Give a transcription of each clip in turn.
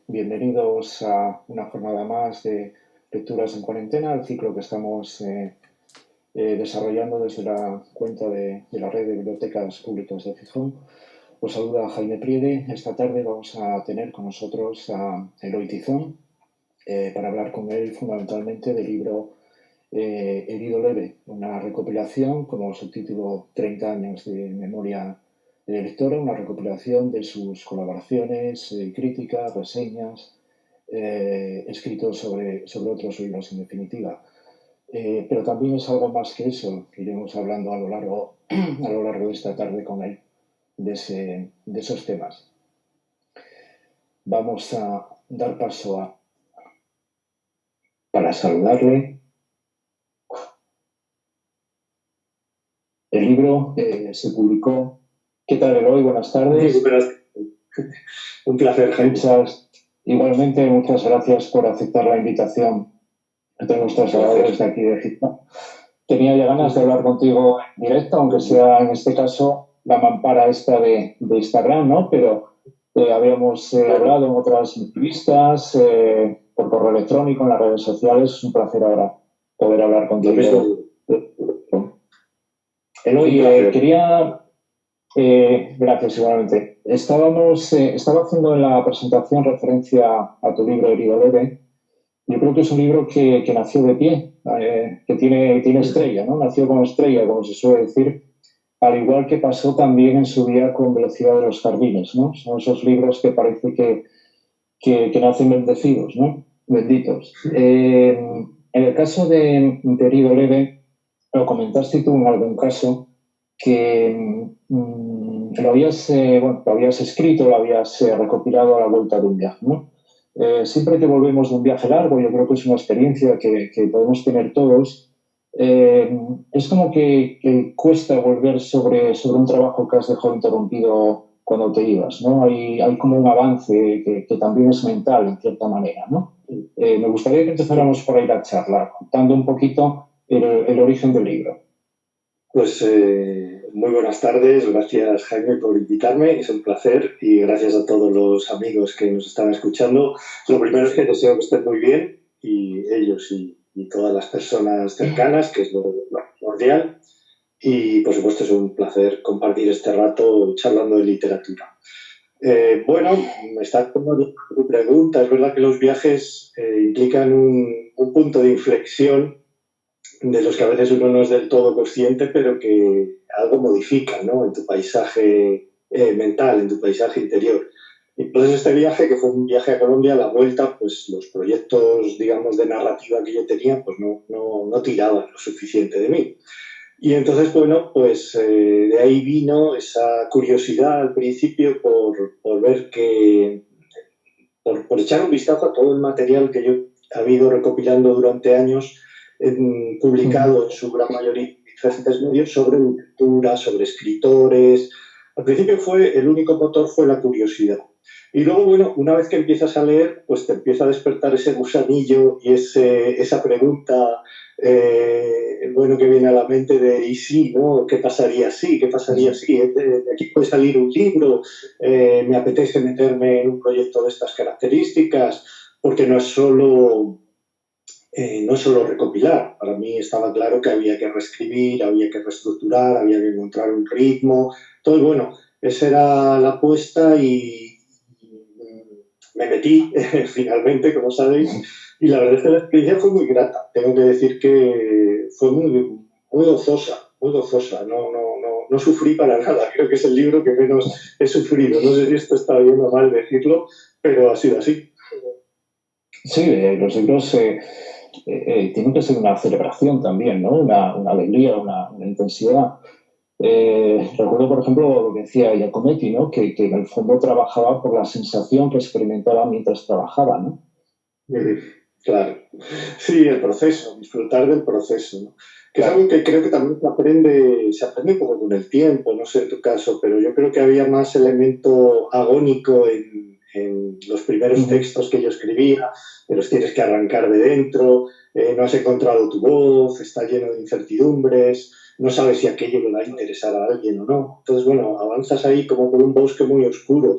Bienvenidos a una jornada más de lecturas en cuarentena, el ciclo que estamos desarrollando desde la cuenta de la red de bibliotecas públicas de Gijón. Os saluda Jaime Priede. Esta tarde vamos a tener con nosotros a Eloy Tizón para hablar con él fundamentalmente del libro Herido Leve, una recopilación como subtítulo 30 años de memoria de lectora, una recopilación de sus colaboraciones, críticas, reseñas, escritos sobre otros libros en definitiva. Pero también es algo más que eso, que iremos hablando a lo largo de esta tarde con él, de esos temas. Vamos a dar paso para saludarle. El libro se publicó. ¿Qué tal, Eloy? Buenas tardes. Un placer, Jaime. Igualmente, muchas gracias por aceptar la invitación. Te hemos trasladado desde aquí de Egipto. Tenía ya ganas de hablar contigo en directo, aunque sea en este caso la mampara esta de Instagram, ¿no? Pero habíamos hablado en otras entrevistas, por correo electrónico, en las redes sociales. Es un placer ahora poder hablar contigo. Eloy, quería... gracias, igualmente. Estaba haciendo en la presentación referencia a tu libro Herido Leve. Yo creo que es un libro que nació de pie, que tiene estrella, ¿no? Nació con estrella, como se suele decir, al igual que pasó también en su día con Velocidad de los Jardines, ¿no? Son esos libros que parece que nacen bendecidos, ¿no? Benditos. En el caso de Herido Leve, lo comentaste tú en algún caso, que lo habías escrito, lo habías recopilado a la vuelta de un viaje, ¿no? Siempre que volvemos de un viaje largo, yo creo que es una experiencia que podemos tener todos, es como que cuesta volver sobre un trabajo que has dejado interrumpido cuando te ibas, ¿no? Hay como un avance que también es mental, en cierta manera, ¿no? Me gustaría que empezáramos por ahí la charla, contando un poquito el origen del libro. Pues muy buenas tardes, gracias Jaime por invitarme, es un placer y gracias a todos los amigos que nos están escuchando. Lo primero es que deseo que estén muy bien y ellos y todas las personas cercanas, que es lo primordial. Y por supuesto es un placer compartir este rato charlando de literatura. Bueno, me está haciendo tu pregunta. Es verdad que los viajes implican un punto de inflexión de los que a veces uno no es del todo consciente, pero que algo modifica, ¿no? En tu paisaje mental, en tu paisaje interior. Entonces este viaje, que fue un viaje a Colombia, a la vuelta, pues los proyectos, digamos, de narrativa que yo tenía, pues no tiraban lo suficiente de mí. Y entonces, bueno, pues de ahí vino esa curiosidad al principio por ver por echar un vistazo a todo el material que yo he ido recopilando durante años, publicado en su gran mayoría en diferentes medios sobre literatura, sobre escritores. Al principio el único motor fue la curiosidad. Y luego, bueno, una vez que empiezas a leer, pues te empieza a despertar ese gusanillo y esa pregunta, bueno, que viene a la mente de ¿y sí, no? ¿Qué pasaría si? ¿Qué pasaría si? De aquí puede salir un libro, me apetece meterme en un proyecto de estas características, porque no es solo recopilar. Para mí estaba claro que había que reescribir, había que reestructurar, había que encontrar un ritmo. Entonces, bueno, esa era la apuesta y me metí finalmente, como sabéis, y la verdad es que la experiencia fue muy grata. Tengo que decir que fue muy gozosa, muy gozosa. No sufrí para nada. Creo que es el libro que menos he sufrido. No sé si esto está bien o mal decirlo, pero ha sido así. Sí, los libros tienen que ser una celebración también, ¿no? Una alegría, una intensidad. Recuerdo, por ejemplo, lo que decía Giacometti, ¿no? Que en el fondo trabajaba por la sensación que experimentaba mientras trabajaba, ¿no? Claro. Sí, el proceso, disfrutar del proceso, ¿no? Que es algo que creo que también se aprende un poco con el tiempo, no sé en tu caso, pero yo creo que había más elemento agónico en los primeros textos que yo escribía, te los tienes que arrancar de dentro, no has encontrado tu voz, está lleno de incertidumbres, no sabes si aquello le va a interesar a alguien o no. Entonces, bueno, avanzas ahí como por un bosque muy oscuro.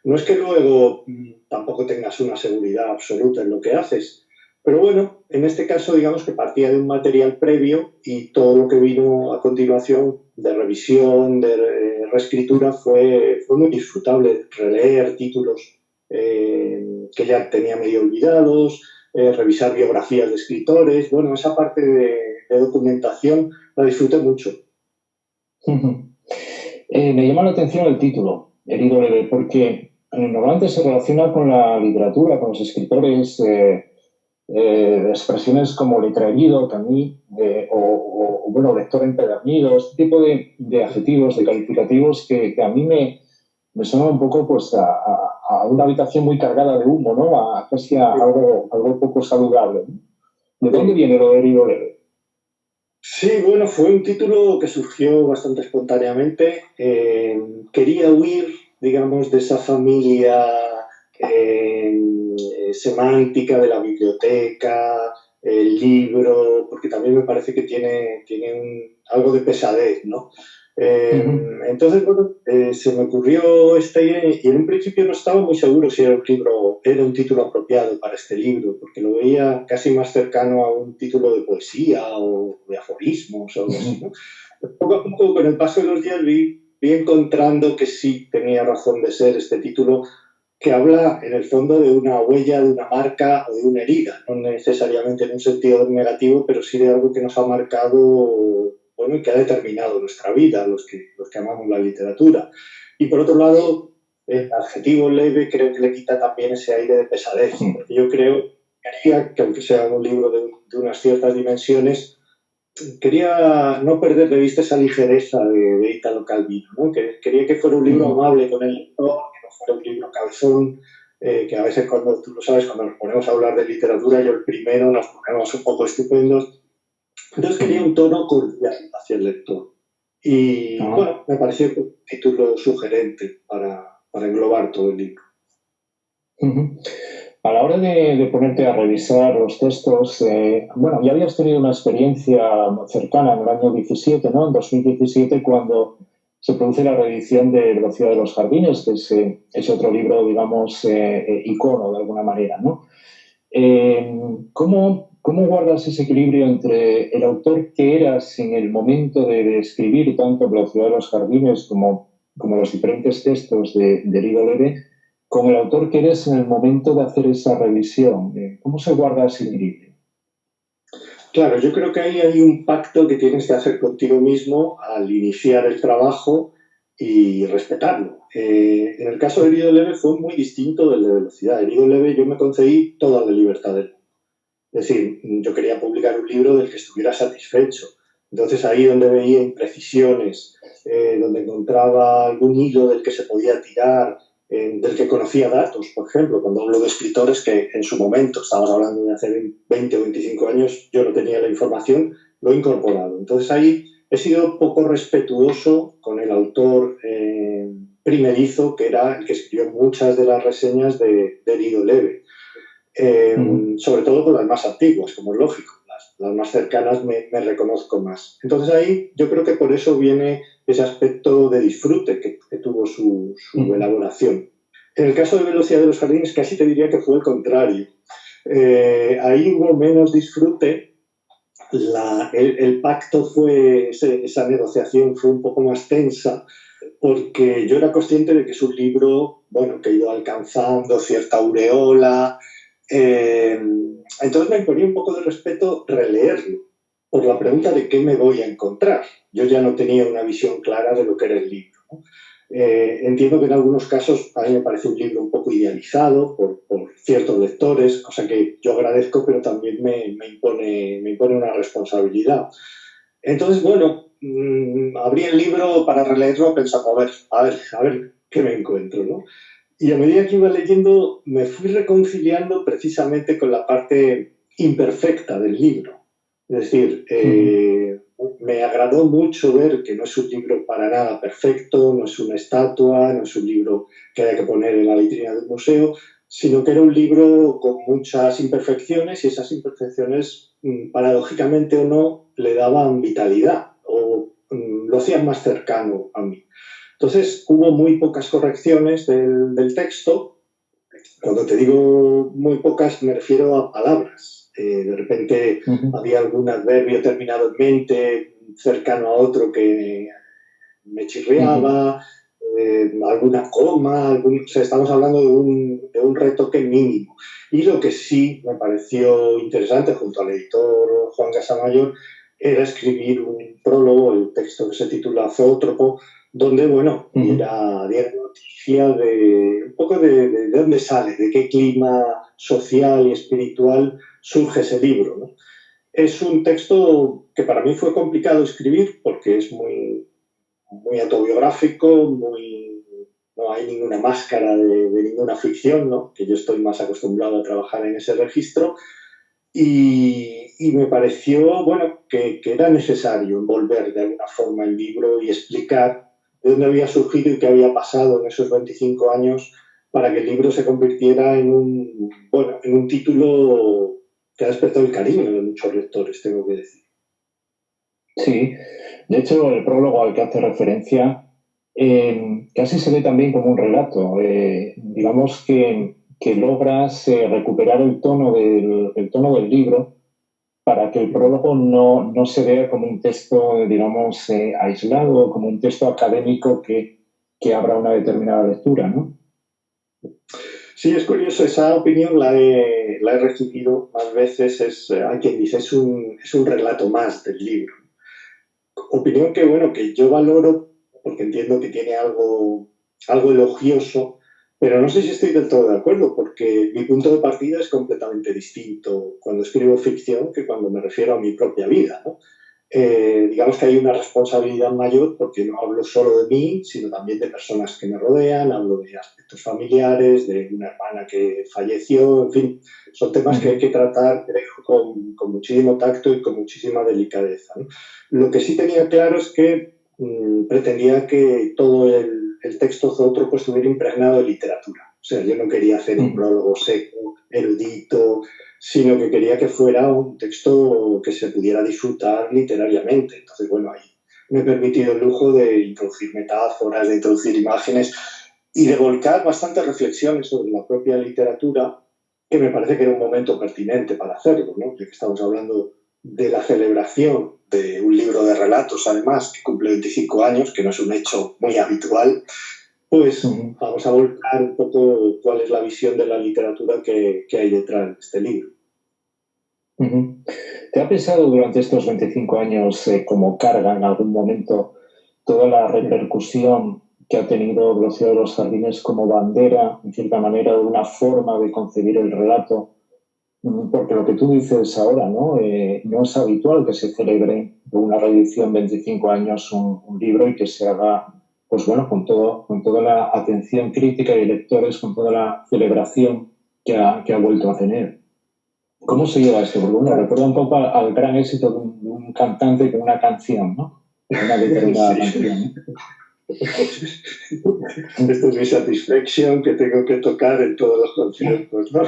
No es que luego tampoco tengas una seguridad absoluta en lo que haces, pero bueno, en este caso digamos que partía de un material previo y todo lo que vino a continuación de revisión, de reescritura, fue muy disfrutable. Releer títulos que ya tenía medio olvidados, revisar biografías de escritores. Bueno, esa parte de documentación la disfruté mucho. Me llama la atención el título, Herido leve, porque normalmente se relaciona con la literatura, con los escritores, expresiones como letra herido, Camus, bueno, lector empedernido, este tipo de adjetivos, de calificativos que a mí me suena un poco pues a una habitación muy cargada de humo, ¿no? Casi a algo poco saludable, ¿no? ¿De dónde viene lo de herido leve? Sí, bueno, fue un título que surgió bastante espontáneamente. Quería huir, digamos, de esa familia eh, semántica de la biblioteca, el libro, porque también me parece que tiene algo de pesadez, ¿no? Entonces, bueno, se me ocurrió esta idea y en un principio no estaba muy seguro si era un título apropiado para este libro, porque lo veía casi más cercano a un título de poesía o de aforismos o algo así, ¿no? Poco a poco, con el paso de los días, vi encontrando que sí tenía razón de ser este título, que habla en el fondo de una huella, de una marca o de una herida, no necesariamente en un sentido negativo, pero sí de algo que nos ha marcado, bueno, y que ha determinado nuestra vida, los que amamos la literatura. Y por otro lado, el adjetivo leve creo que le quita también ese aire de pesadez, porque yo quería que aunque sea un libro de unas ciertas dimensiones, quería no perder de vista esa ligereza de Italo Calvino, ¿no? Quería que fuera un libro amable con el lector, que no fuera un libro cabezón, que a veces cuando, tú lo sabes, cuando nos ponemos a hablar de literatura, yo el primero nos ponemos un poco estupendos. Entonces quería un tono cordial hacia el lector. Y bueno, me pareció un título sugerente para englobar todo el libro. A la hora de ponerte a revisar los textos, bueno, ya habías tenido una experiencia cercana en el año 17, ¿no? En 2017, cuando se produce la reedición de Velocidad de los Jardines, que es otro libro, digamos, icono de alguna manera, ¿no? ¿Cómo guardas ese equilibrio entre el autor que eras en el momento de escribir tanto Velocidad de los Jardines como los diferentes textos de Herido leve, con el autor que eres en el momento de hacer esa revisión? ¿Cómo se guarda ese equilibrio? Claro, yo creo que ahí hay un pacto que tienes que hacer contigo mismo al iniciar el trabajo y respetarlo. En el caso de Herido Leve fue muy distinto del de Velocidad. Herido Leve yo me concedí toda la libertad del mundo. Es decir, yo quería publicar un libro del que estuviera satisfecho. Entonces ahí donde veía imprecisiones, donde encontraba algún hilo del que se podía tirar, del que conocía datos, por ejemplo, cuando hablo de escritores que en su momento, estamos hablando de hace 20 o 25 años, yo no tenía la información, lo he incorporado. Entonces ahí he sido poco respetuoso con el autor primerizo, que era el que escribió muchas de las reseñas de Herido Leve. Sobre todo con las más antiguas, como es lógico. Las más cercanas me reconozco más. Entonces ahí yo creo que por eso viene ese aspecto de disfrute que tuvo su elaboración. En el caso de Velocidad de los Jardines casi te diría que fue el contrario. Ahí hubo menos disfrute. El pacto fue, esa negociación fue un poco más tensa, porque yo era consciente de que es un libro, bueno, que ha ido alcanzando cierta aureola. Entonces me imponía un poco de respeto releerlo, por la pregunta de qué me voy a encontrar. Yo ya no tenía una visión clara de lo que era el libro, ¿no? Entiendo que en algunos casos a mí me parece un libro un poco idealizado por ciertos lectores, cosa que yo agradezco, pero también me impone una responsabilidad. Entonces, bueno, abrí el libro para releerlo pensando, a ver qué me encuentro, ¿no? Y a medida que iba leyendo, me fui reconciliando precisamente con la parte imperfecta del libro. Es decir, me agradó mucho ver que no es un libro para nada perfecto, no es una estatua, no es un libro que haya que poner en la vitrina de un museo, sino que era un libro con muchas imperfecciones y esas imperfecciones, paradójicamente o no, le daban vitalidad o lo hacían más cercano a mí. Entonces, hubo muy pocas correcciones del texto. Cuando te digo muy pocas, me refiero a palabras. De repente había algún adverbio terminado en mente, cercano a otro, que me chirriaba, alguna coma, o sea, estamos hablando de un retoque mínimo. Y lo que sí me pareció interesante, junto al editor Juan Casamayor, era escribir un prólogo, el texto que se titula Zoótropo, donde, bueno, diera noticia de un poco de dónde sale, de qué clima social y espiritual surge ese libro, ¿no? Es un texto que para mí fue complicado escribir porque es muy autobiográfico, no hay ninguna máscara de ninguna ficción, ¿no? Que yo estoy más acostumbrado a trabajar en ese registro. Y me pareció, bueno, que era necesario envolver de alguna forma el libro y explicar de dónde había surgido y qué había pasado en esos 25 años para que el libro se convirtiera en un título que ha despertado el cariño de muchos lectores, tengo que decir. Sí, de hecho el prólogo al que hace referencia casi se ve también como un relato. Digamos que logras recuperar el tono del libro para que el prólogo no se vea como un texto, digamos, aislado, como un texto académico que abra una determinada lectura, ¿no? Sí, es curioso, esa opinión la he recibido más veces. Hay quien dice, es un relato más del libro. Opinión que, bueno, que yo valoro porque entiendo que tiene algo elogioso, pero no sé si estoy del todo de acuerdo, porque mi punto de partida es completamente distinto cuando escribo ficción que cuando me refiero a mi propia vida, ¿no? Digamos que hay una responsabilidad mayor porque no hablo solo de mí, sino también de personas que me rodean, hablo de aspectos familiares, de una hermana que falleció, en fin, son temas que hay que tratar con muchísimo tacto y con muchísima delicadeza, ¿no? Lo que sí tenía claro es que pretendía que todo el texto zoótropo estuviera impregnado de literatura. O sea, yo no quería hacer un prólogo seco, erudito, sino que quería que fuera un texto que se pudiera disfrutar literariamente. Entonces, bueno, ahí me he permitido el lujo de introducir metáforas, de introducir imágenes y de volcar bastantes reflexiones sobre la propia literatura, que me parece que era un momento pertinente para hacerlo, ¿no? Ya que estamos hablando de la celebración de un libro de relatos, además, que cumple 25 años, que no es un hecho muy habitual, pues vamos a volcar un poco cuál es la visión de la literatura que hay detrás de este libro. ¿Te ha pensado durante estos 25 años como carga en algún momento toda la repercusión que ha tenido Rocío de los Jardines como bandera, en cierta manera, de una forma de concebir el relato? Porque lo que tú dices ahora, ¿no? No es habitual que se celebre una reedición 25 años un libro y que se haga, pues bueno, con toda la atención crítica de lectores, con toda la celebración que ha vuelto a tener. ¿Cómo se lleva esto? Porque bueno, recuerda un poco al gran éxito de un cantante con una canción, ¿no? Una determinada canción, ¿no? Esta es mi satisfacción que tengo que tocar en todos los conciertos, ¿no?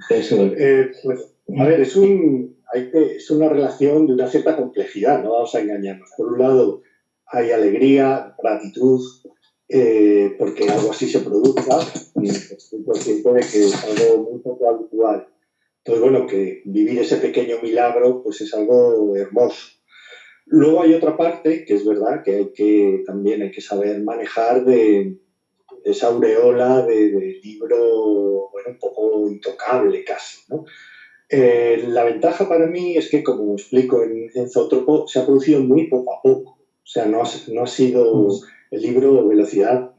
Eso es. Pues, a ver, es una relación de una cierta complejidad, no vamos a engañarnos. Por un lado, hay alegría, gratitud, porque algo así se produzca, y estoy consciente de que es algo muy poco habitual. Entonces, bueno, que vivir ese pequeño milagro, pues es algo hermoso. Luego hay otra parte, que es verdad, que también hay que saber manejar de esa aureola de libro, bueno, un poco intocable casi, ¿no? La ventaja para mí es que, como explico en Zoótropo, se ha producido muy poco a poco. O sea, no ha sido el libro Velocidad,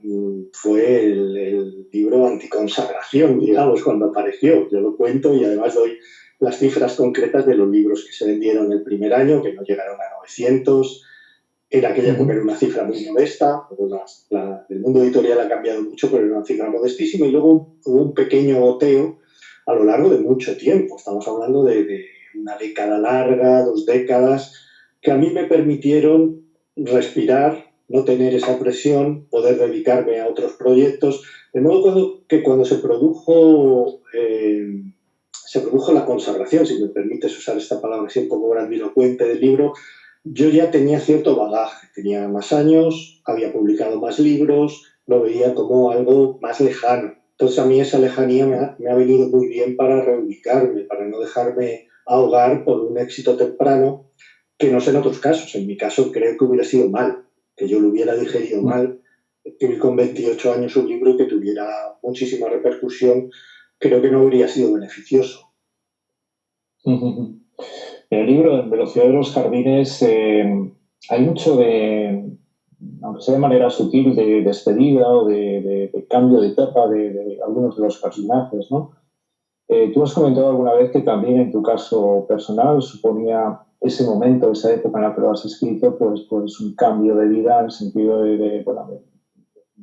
fue el libro anticonsagración, digamos, cuando apareció. Yo lo cuento y además doy las cifras concretas de los libros que se vendieron el primer año, que no llegaron a 900. En aquella época era una cifra muy modesta, el mundo editorial ha cambiado mucho, pero era una cifra modestísima, y luego hubo un pequeño goteo a lo largo de mucho tiempo. Estamos hablando de una década larga, 2 décadas, que a mí me permitieron respirar, no tener esa presión, poder dedicarme a otros proyectos, de modo que cuando se produjo la consagración, si me permites usar esta palabra así un poco grandilocuente del libro, yo ya tenía cierto bagaje, tenía más años, había publicado más libros, lo veía como algo más lejano. Entonces a mí esa lejanía me ha venido muy bien para reubicarme, para no dejarme ahogar por un éxito temprano, que no sé en otros casos. En mi caso creo que hubiera sido mal, que yo lo hubiera digerido mal. Escribir con 28 años un libro que tuviera muchísima repercusión, creo que no habría sido beneficioso. En el libro, en Velocidad de los Jardines, hay mucho de, aunque sea de manera sutil, de despedida o de cambio de etapa de algunos de los personajes, ¿no? Tú has comentado alguna vez que también en tu caso personal suponía ese momento, esa época en la que lo has escrito, pues un cambio de vida en el sentido de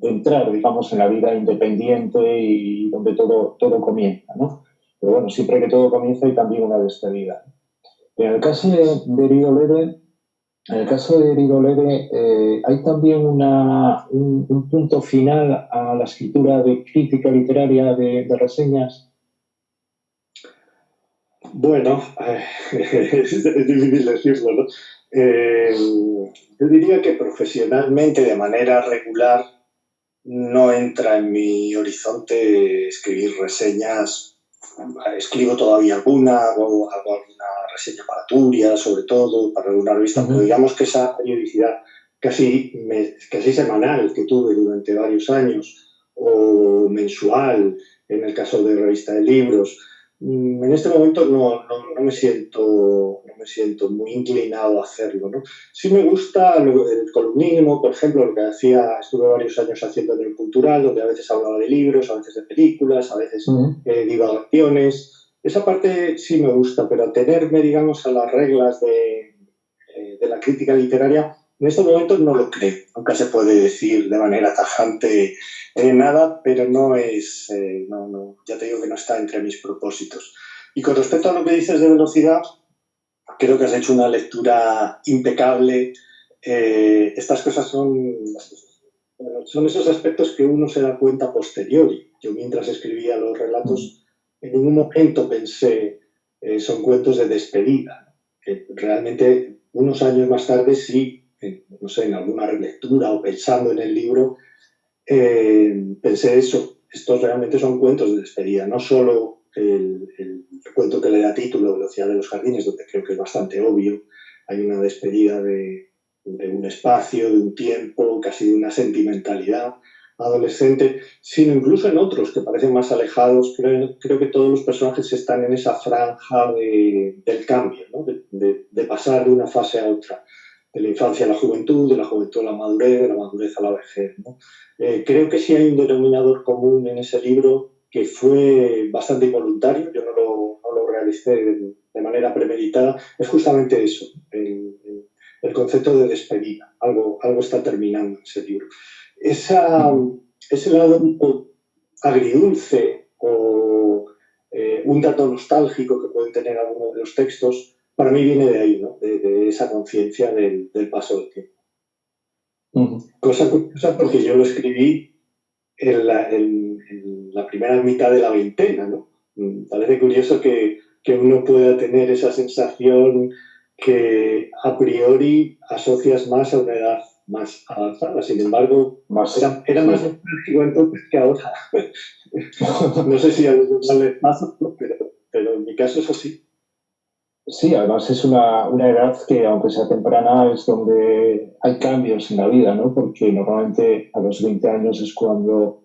entrar, digamos, en la vida independiente y donde todo comienza, ¿no? Pero bueno, siempre que todo comienza hay también una despedida. En el caso de Herido Leve, en el caso de Herido Leve, hay también un punto final a la escritura de crítica literaria de reseñas. Bueno, es difícil decirlo, ¿no? Yo diría que profesionalmente, de manera regular, no entra en mi horizonte escribir reseñas. Escribo todavía hago alguna reseña para Turia, sobre todo, para alguna revista, pero digamos que esa periodicidad casi semanal que tuve durante varios años, o mensual, en el caso de revista de libros, en este momento no me siento muy inclinado a hacerlo, ¿no? Sí me gusta el columnismo, por ejemplo, lo que estuve varios años haciendo en el Cultural, donde a veces hablaba de libros, a veces de películas, a veces divagaciones. Esa parte sí me gusta, pero atenerme, digamos, a las reglas de la crítica literaria, en estos momentos no lo creo. Nunca se puede decir de manera tajante nada, pero no es, ya te digo que no está entre mis propósitos. Y con respecto a lo que dices de velocidad, creo que has hecho una lectura impecable. Estas cosas son esos aspectos que uno se da cuenta a posteriori. Yo mientras escribía los relatos, en ningún momento pensé, son cuentos de despedida. Realmente, unos años más tarde, sí, no sé, en alguna relectura o pensando en el libro, pensé eso. Estos realmente son cuentos de despedida, no solo el cuento que le da título, Velocidad de los Jardines, donde creo que es bastante obvio. Hay una despedida de un espacio, de un tiempo, casi de una sentimentalidad adolescente, sino incluso en otros que parecen más alejados. Creo que todos los personajes están en esa franja del cambio, ¿no? de pasar de una fase a otra, de la infancia a la juventud, de la juventud a la madurez, de la madurez a la vejez, ¿no? Creo que sí hay un denominador común en ese libro que fue bastante involuntario, yo no lo realicé de manera premeditada, es justamente eso, el concepto de despedida. Algo está terminando en ese libro. Ese lado agridulce o un dato nostálgico que pueden tener algunos de los textos, para mí viene de ahí, ¿no? de esa conciencia del paso del tiempo. Cosa curiosa porque yo lo escribí en la primera mitad de la veintena, ¿no? Parece curioso que uno pueda tener esa sensación que a priori asocias más a una edad más avanzada. Sin embargo, era más nostálgico entonces que ahora. No sé si a los les pasa, pero en mi caso es así. Sí, además es una edad que, aunque sea temprana, es donde hay cambios en la vida, ¿no? Porque normalmente a los 20 años es cuando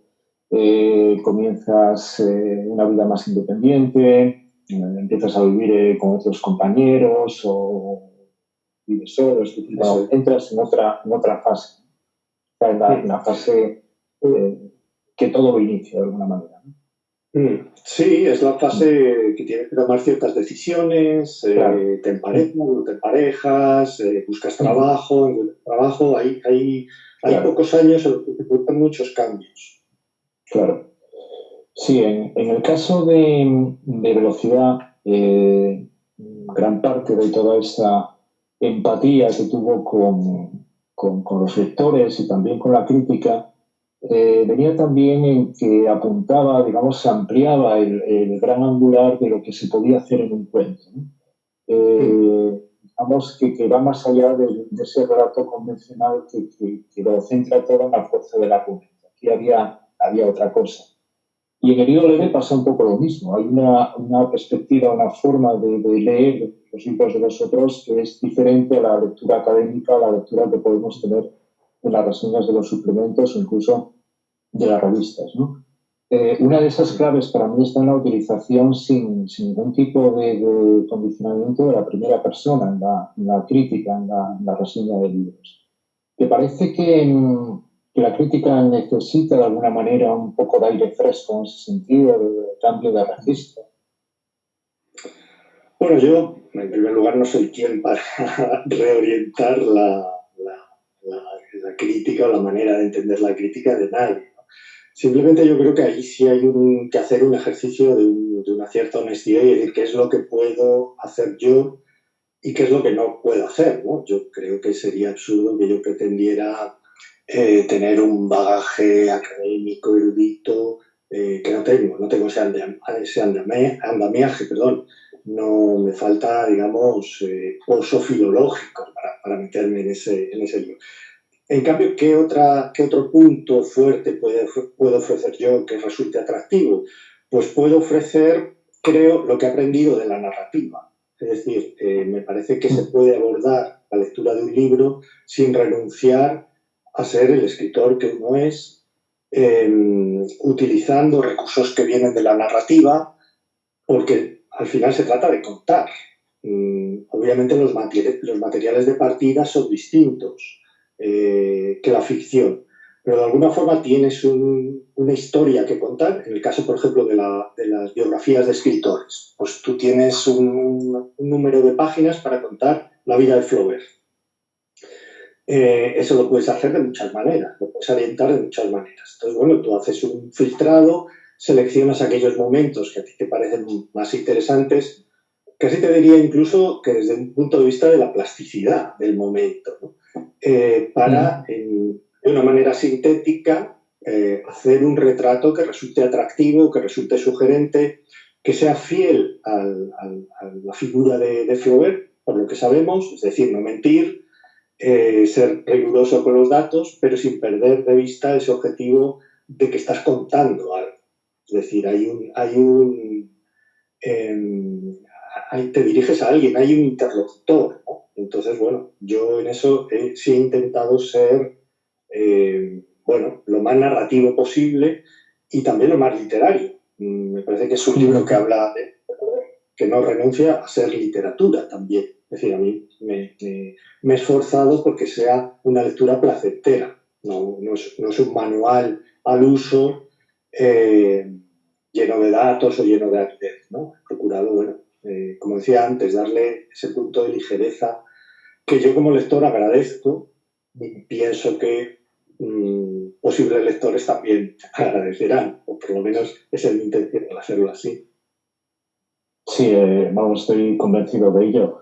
comienzas una vida más independiente, empiezas a vivir con otros compañeros o vives solo, es decir, entras en otra fase, en la fase que todo lo inicia de alguna manera, ¿no? Sí, es la fase que tienes que tomar ciertas decisiones, Claro. te emparejas, no te emparejas, buscas trabajo, encuentras trabajo, hay Claro. pocos años en los que se producen muchos cambios. Claro. Sí, en el caso de velocidad, gran parte de toda esa empatía que tuvo con los lectores y también con la crítica, venía también en que apuntaba, digamos, ampliaba el gran angular de lo que se podía hacer en un cuento, ¿no? vamos, que va más allá de ese relato convencional que lo centra todo en la fuerza del argumento. Aquí había otra cosa. Y en Herido Leve pasa un poco lo mismo. Hay una perspectiva, una forma de leer los libros de los otros que es diferente a la lectura académica, a la lectura que podemos tener en las reseñas de los suplementos o incluso de las revistas, ¿no? Una de esas claves para mí está en la utilización sin ningún tipo de condicionamiento de la primera persona en la crítica, en la reseña de libros. ¿Te parece que la crítica necesita de alguna manera un poco de aire fresco en ese sentido, de cambio de registro? Bueno, yo en primer lugar no soy quien para reorientar la crítica o la manera de entender la crítica de nadie. Simplemente yo creo que ahí sí hay que hacer un ejercicio de una cierta honestidad y decir qué es lo que puedo hacer yo y qué es lo que no puedo hacer, ¿no? Yo creo que sería absurdo que yo pretendiera tener un bagaje académico, erudito, que no tengo ese andamiaje, perdón. No me falta, digamos, pozo filológico para meterme en ese libro. En cambio, ¿qué otro punto fuerte puedo ofrecer yo que resulte atractivo? Pues puedo ofrecer, creo, lo que he aprendido de la narrativa. Es decir, me parece que se puede abordar la lectura de un libro sin renunciar a ser el escritor que uno es, utilizando recursos que vienen de la narrativa, porque al final se trata de contar. Obviamente los materiales de partida son distintos que la ficción, pero de alguna forma tienes una historia que contar. En el caso, por ejemplo, de las biografías de escritores, pues tú tienes un número de páginas para contar la vida de Flaubert. Eso lo puedes hacer de muchas maneras, lo puedes orientar de muchas maneras. Entonces, bueno, tú haces un filtrado, seleccionas aquellos momentos que a ti te parecen más interesantes. Casi te diría incluso que desde un punto de vista de la plasticidad del momento, ¿no? Para, de una manera sintética, hacer un retrato que resulte atractivo, que resulte sugerente, que sea fiel a la figura de Flaubert, por lo que sabemos, es decir, no mentir, ser riguroso con los datos, pero sin perder de vista ese objetivo de que estás contando algo. Es decir, te diriges a alguien, hay un interlocutor, ¿no? Entonces, bueno, yo en eso sí he intentado ser, lo más narrativo posible y también lo más literario. Me parece que es un libro que habla que no renuncia a ser literatura también. Es decir, a mí me he esforzado porque sea una lectura placentera, no es un manual al uso lleno de datos o lleno de aridez, ¿no? He procurado, como decía antes, darle ese punto de ligereza que yo como lector agradezco y pienso que posibles lectores también agradecerán, o por lo menos esa es mi intención al hacerlo así. Sí, estoy convencido de ello.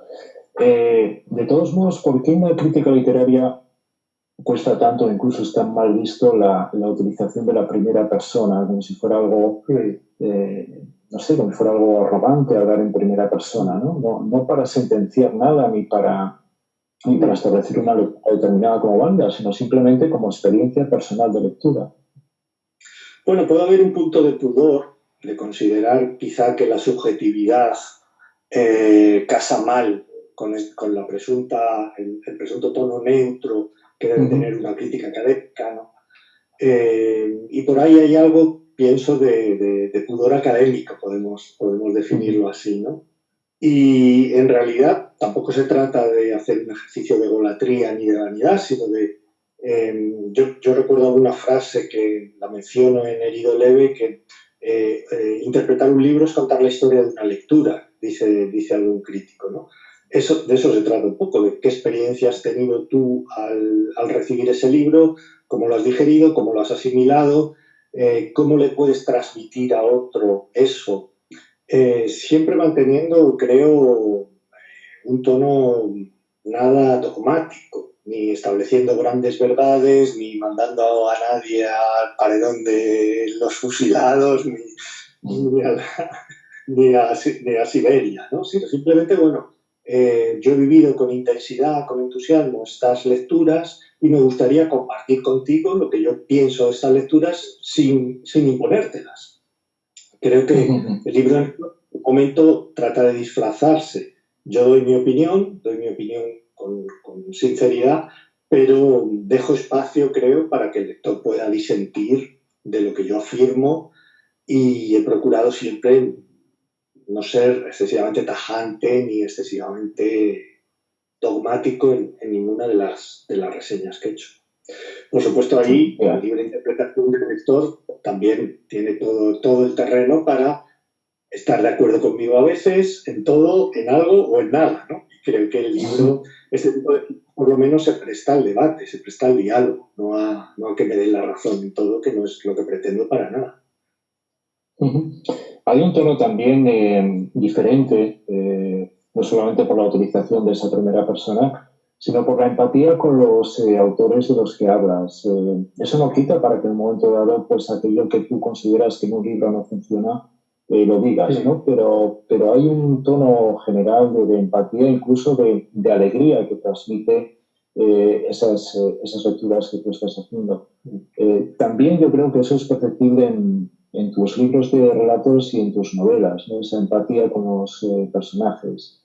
De todos modos, ¿por qué una crítica literaria cuesta tanto, incluso está mal visto la utilización de la primera persona, como si fuera algo, no sé, como si fuera algo arrogante hablar en primera persona, ¿no? No para sentenciar nada ni para establecer una lectura determinada como banda, sino simplemente como experiencia personal de lectura. Bueno, puede haber un punto de pudor de considerar quizá que la subjetividad casa mal con el presunto tono neutro que debe tener una crítica académica, ¿no? Y por ahí hay algo, pienso, de pudor académico, podemos definirlo así, ¿no? Y en realidad tampoco se trata de hacer un ejercicio de egolatría ni de vanidad, sino de... yo recuerdo una frase que la menciono en Herido Leve, que interpretar un libro es contar la historia de una lectura, dice algún crítico, ¿no? De eso se trata un poco, de qué experiencia has tenido tú al recibir ese libro, cómo lo has digerido, cómo lo has asimilado, cómo le puedes transmitir a otro eso. Siempre manteniendo, creo, un tono nada dogmático, ni estableciendo grandes verdades, ni mandando a nadie al paredón de los fusilados, ni a Siberia, ¿no? Sino simplemente, yo he vivido con intensidad, con entusiasmo estas lecturas y me gustaría compartir contigo lo que yo pienso de estas lecturas sin imponértelas. Creo que el libro en un momento trata de disfrazarse. Yo doy mi opinión con sinceridad, pero dejo espacio, creo, para que el lector pueda disentir de lo que yo afirmo y he procurado siempre no ser excesivamente tajante ni excesivamente dogmático en ninguna de las reseñas que he hecho. Por supuesto, ahí la libre interpretación del lector también tiene todo el terreno para estar de acuerdo conmigo a veces en todo, en algo o en nada, ¿no? Y creo que el libro, este tipo de, por lo menos se presta al debate, se presta al diálogo, no a que me den la razón en todo, que no es lo que pretendo para nada. Hay un tono también diferente, no solamente por la utilización de esa primera persona, sino por la empatía con los autores de los que hablas. Eso no quita para que en un momento dado, pues aquello que tú consideras que en un libro no funciona, lo digas, ¿no? Pero hay un tono general de empatía, incluso de alegría que transmite esas lecturas que tú estás haciendo. También yo creo que eso es perceptible en tus libros de relatos y en tus novelas, ¿no? Esa empatía con los personajes.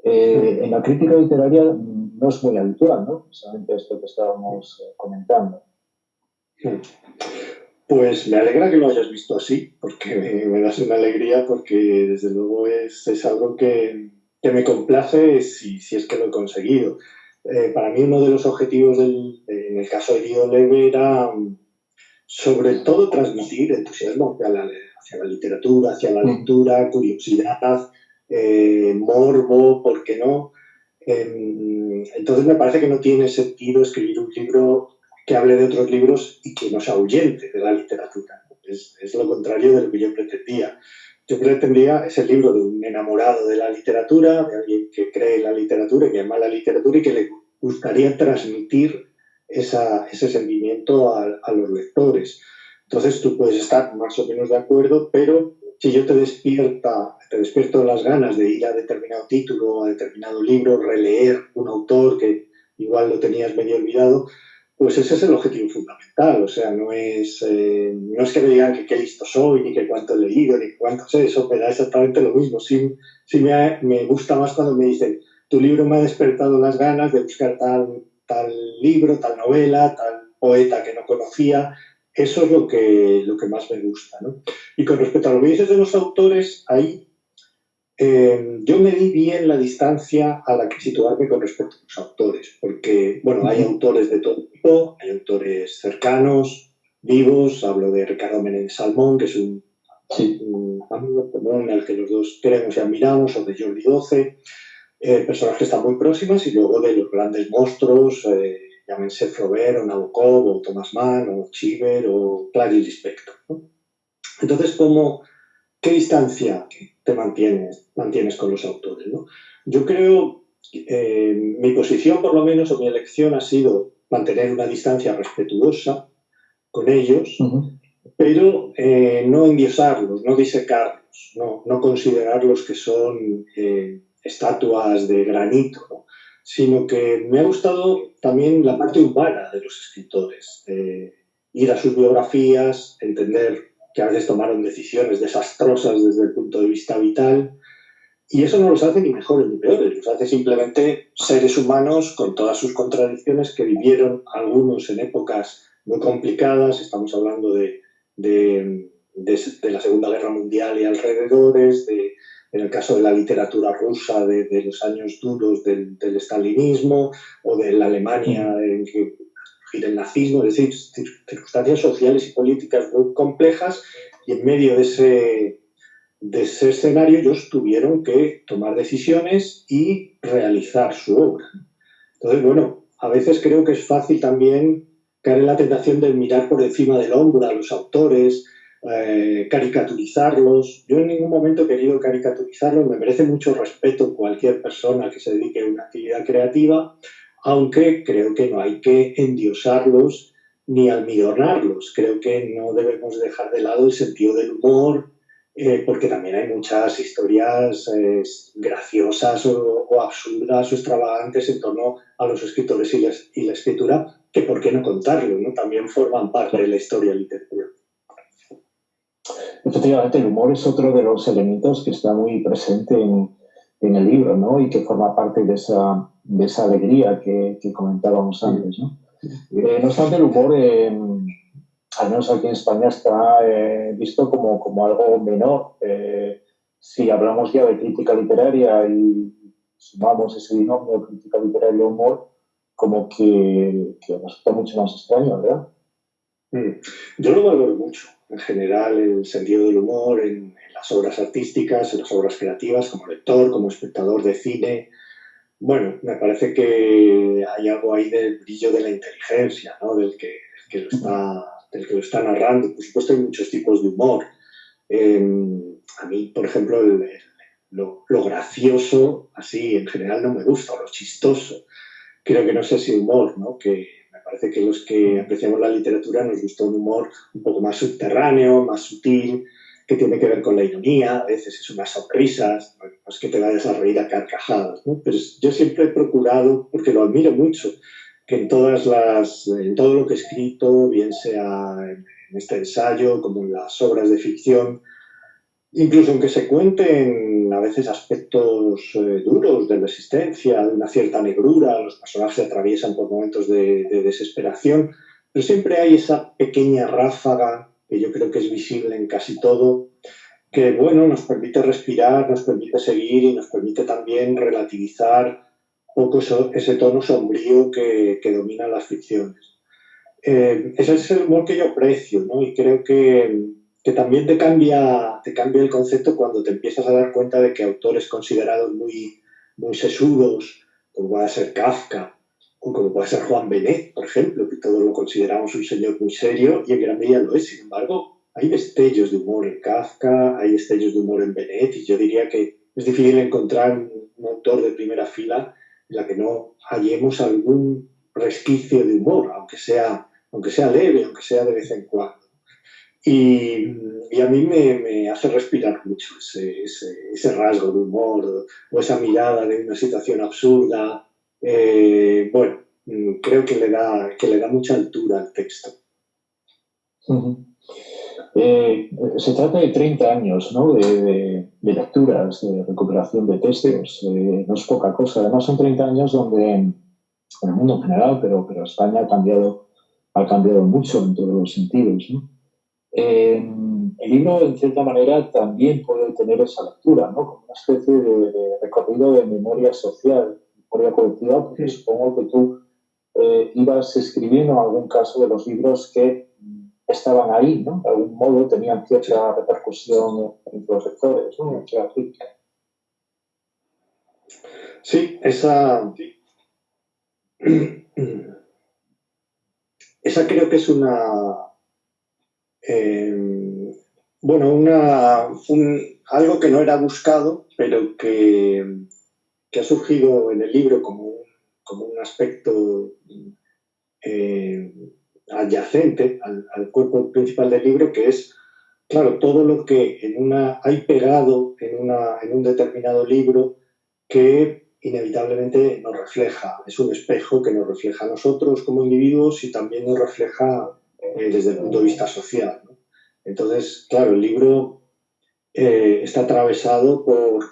En la crítica literaria no es muy habitual, ¿no? Precisamente esto que estábamos comentando. Pues me alegra que lo hayas visto así, porque me das una alegría, porque desde luego es algo que me complace si es que lo he conseguido. Para mí uno de los objetivos en el caso de Herido Leve era sobre todo transmitir entusiasmo hacia la literatura, hacia la lectura, curiosidad, morbo, ¿por qué no? Entonces me parece que no tiene sentido escribir un libro que hable de otros libros y que nos ahuyente de la literatura. Es lo contrario de lo que yo pretendía. Yo pretendía ese libro de un enamorado de la literatura, de alguien que cree en la literatura y que ama la literatura y que le gustaría transmitir ese sentimiento a los lectores. Entonces tú puedes estar más o menos de acuerdo, pero si yo te despierto las ganas de ir a determinado título, a determinado libro, releer un autor que igual lo tenías medio olvidado, pues ese es el objetivo fundamental. O sea, no es que me digan que qué listo soy, ni que cuánto he leído, ni cuánto sé, eso me da exactamente lo mismo. Sí me gusta más cuando me dicen, tu libro me ha despertado las ganas de buscar tal libro, tal novela, tal poeta que no conocía. Eso es lo que más me gusta, ¿no? Y con respecto a lo que dices de los autores, ahí yo medí bien la distancia a la que situarme con respecto a los autores, porque, bueno, hay autores de todo tipo, hay autores cercanos, vivos, hablo de Ricardo Menéndez Salmón, que es un amigo común al que los dos queremos y admiramos, o de Jordi Doce, personas que están muy próximas, y luego de los grandes monstruos, llámense Flaubert, o Nabokov, o Thomas Mann, o Cheever, o Clarice Lispector, ¿no? Entonces, ¿qué distancia te mantienes con los autores, ¿no? Yo creo, mi posición por lo menos, o mi elección ha sido mantener una distancia respetuosa con ellos, pero no endiosarlos, no disecarlos, no considerarlos que son estatuas de granito, ¿no? Sino que me ha gustado también la parte humana de los escritores, ir a sus biografías, entender que a veces tomaron decisiones desastrosas desde el punto de vista vital, y eso no los hace ni mejores ni peores, los hace simplemente seres humanos con todas sus contradicciones que vivieron algunos en épocas muy complicadas. Estamos hablando de la Segunda Guerra Mundial y alrededores, en el caso de la literatura rusa, de los años duros del estalinismo, o de la Alemania en que el nazismo, es decir, circunstancias sociales y políticas muy complejas, y en medio de ese escenario ellos tuvieron que tomar decisiones y realizar su obra. Entonces, bueno, a veces creo que es fácil también caer en la tentación de mirar por encima del hombro a los autores, caricaturizarlos. Yo en ningún momento he querido caricaturizarlos, me merece mucho respeto cualquier persona que se dedique a una actividad creativa, aunque creo que no hay que endiosarlos ni almidonarlos. Creo que no debemos dejar de lado el sentido del humor, porque también hay muchas historias graciosas o absurdas o extravagantes en torno a los escritores y la escritura, que por qué no contarlo, ¿no? También forman parte de la historia y literatura. Efectivamente, el humor es otro de los elementos que está muy presente en el libro, ¿no? Y que forma parte de esa alegría que comentábamos antes, ¿no? No obstante, el humor, al menos aquí en España, está visto como algo menor. Si hablamos ya de crítica literaria y sumamos ese binomio crítica literaria-humor, como que resulta mucho más extraño, ¿verdad? Yo lo valoro mucho, en general, el sentido del humor en las obras artísticas, en las obras creativas, como lector, como espectador de cine. Bueno, me parece que hay algo ahí del brillo de la inteligencia, ¿no? Del que lo está narrando. Por supuesto, hay muchos tipos de humor. A mí, por ejemplo, lo gracioso, así, en general no me gusta, o lo chistoso. Creo que no es ese humor, ¿no? Que me parece que los que apreciamos la literatura nos gusta un humor un poco más subterráneo, más sutil, que tiene que ver con la ironía, a veces es unas sonrisas, no es que te vayas a reír a carcajadas, ¿no? Pero yo siempre he procurado, porque lo admiro mucho, que en todo lo que he escrito, bien sea en este ensayo como en las obras de ficción, incluso aunque se cuenten a veces aspectos duros de resistencia, de una cierta negrura, los personajes se atraviesan por momentos de desesperación, pero siempre hay esa pequeña ráfaga que yo creo que es visible en casi todo, que bueno, nos permite respirar, nos permite seguir y nos permite también relativizar un poco ese tono sombrío que domina las ficciones. Ese es el humor que yo aprecio, ¿no? Y creo que también te cambia el concepto cuando te empiezas a dar cuenta de que autores considerados muy sesudos, como puede ser Kafka, o como puede ser Juan Benet, por ejemplo, que todos lo consideramos un señor muy serio, y en gran medida lo es. Sin embargo, hay destellos de humor en Kafka, hay destellos de humor en Benet, y yo diría que es difícil encontrar un autor de primera fila en la que no hallemos algún resquicio de humor, aunque sea leve, aunque sea de vez en cuando. Y a mí me hace respirar mucho ese rasgo de humor o esa mirada de una situación absurda. Bueno, creo que le da mucha altura al texto. Se trata de 30 años, ¿no? de lecturas, de recuperación de textos. No es poca cosa. Además, son 30 años donde, en el mundo en general, pero España ha cambiado mucho en todos los sentidos, ¿no? El libro, en cierta manera, también puede tener esa lectura, ¿no? Como una especie de recorrido de memoria social, memoria colectiva, porque supongo que tú ibas escribiendo en algún caso de los libros que estaban ahí, ¿no? De algún modo tenían cierta repercusión entre los lectores, ¿no? Sí, esa creo que es algo que no era buscado, pero que ha surgido en el libro como un aspecto adyacente al cuerpo principal del libro, que es, claro, todo lo que hay pegado en un determinado libro que inevitablemente nos refleja. Es un espejo que nos refleja a nosotros como individuos y también nos refleja desde el punto de vista social, ¿no? Entonces, claro, el libro está atravesado por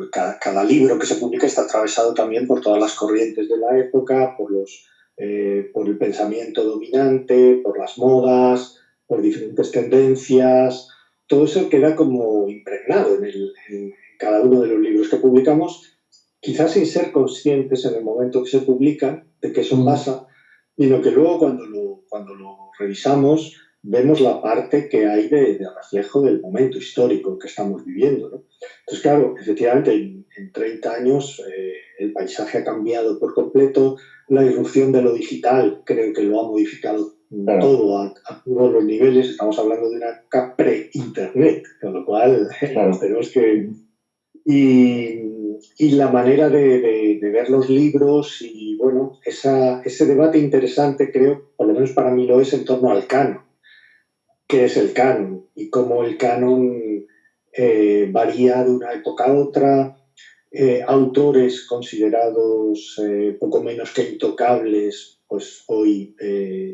cada libro que se publica está atravesado también por todas las corrientes de la época, por el pensamiento dominante, por las modas, por diferentes tendencias. Todo eso queda como impregnado en cada uno de los libros que publicamos, quizás sin ser conscientes en el momento que se publican de que eso pasa, sino que luego cuando lo revisamos vemos la parte que hay de reflejo del momento histórico que estamos viviendo, ¿no? Entonces, claro, efectivamente, en 30 años el paisaje ha cambiado por completo, la irrupción de lo digital creo que lo ha modificado todo a todos los niveles. Estamos hablando de una época pre-internet, con lo cual tenemos que... Y la manera de ver los libros y, bueno, ese debate interesante, creo, por lo menos para mí lo es, en torno al canon. ¿Qué es el canon? Y cómo el canon varía de una época a otra. Autores considerados poco menos que intocables, pues hoy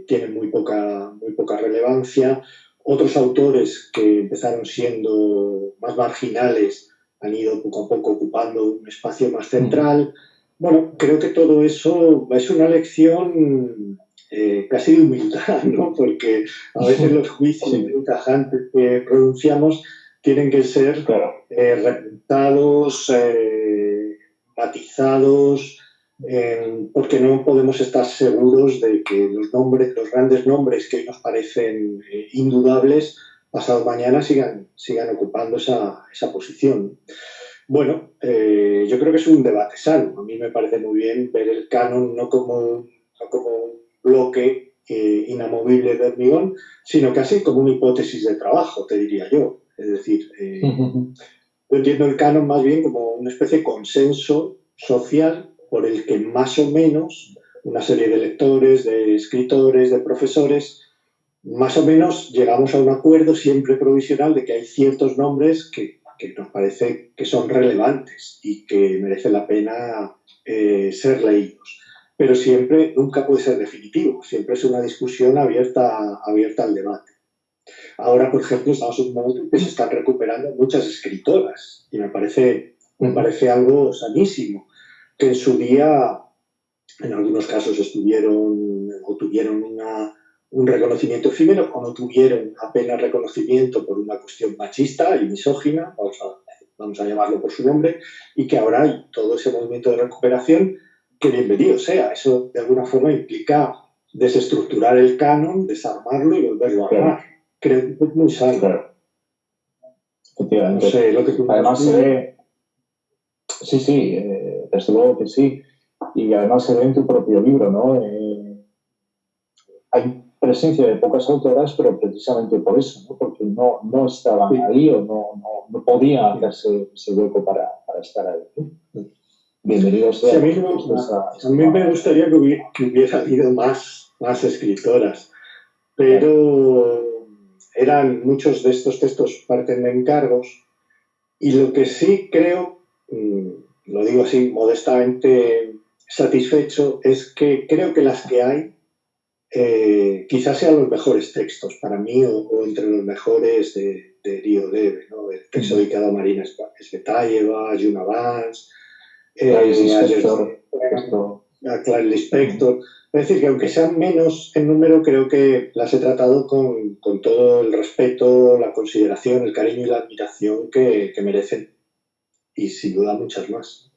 tienen muy poca relevancia. Otros autores que empezaron siendo más marginales han ido poco a poco ocupando un espacio más central. Bueno, creo que todo eso es una lección casi de humildad, ¿no? Porque a veces los juicios tajantes que pronunciamos tienen que ser repensados, matizados, porque no podemos estar seguros de que los grandes nombres que hoy nos parecen indudables, pasado mañana sigan ocupando esa posición. Bueno, yo creo que es un debate sano. A mí me parece muy bien ver el canon no como un bloque inamovible de hormigón, sino casi como una hipótesis de trabajo, te diría yo. Es decir, yo entiendo el canon más bien como una especie de consenso social por el que más o menos una serie de lectores, de escritores, de profesores, más o menos llegamos a un acuerdo siempre provisional de que hay ciertos nombres que nos parece que son relevantes y que merece la pena ser leídos. Pero siempre, nunca puede ser definitivo, siempre es una discusión abierta al debate. Ahora, por ejemplo, estamos en un momento en que se están recuperando muchas escritoras y me parece algo sanísimo, que en su día, en algunos casos, estuvieron o tuvieron un reconocimiento efímero o no tuvieron apenas reconocimiento por una cuestión machista y misógina, vamos a llamarlo por su nombre, y que ahora hay todo ese movimiento de recuperación, que bienvenido sea. Eso de alguna forma implica desestructurar el canon, desarmarlo y volverlo a armar. Creo que es muy sano. Claro. Efectivamente. No sé, lo que tú además se ve... Sí, desde luego que sí. Y además se ve en tu propio libro, ¿no? Hay presencia de pocas autoras, pero precisamente por eso, ¿no? Porque no estaban ahí o no podían hacerse ese hueco para estar ahí, ¿no? Bienvenido sea. A mí me gustaría que hubiera habido más escritoras, pero eran muchos de estos textos parten de encargos y lo que sí creo, lo digo así modestamente satisfecho, es que creo que las que hay quizás sean los mejores textos para mí o entre los mejores de Irido-Debe, ¿no? El texto dedicado a Marina Svetaeva, a Juna Vance, a Clarice Lispector. Es decir, que aunque sean menos en número, creo que las he tratado con todo el respeto, la consideración, el cariño y la admiración que merecen. Y sin duda muchas más.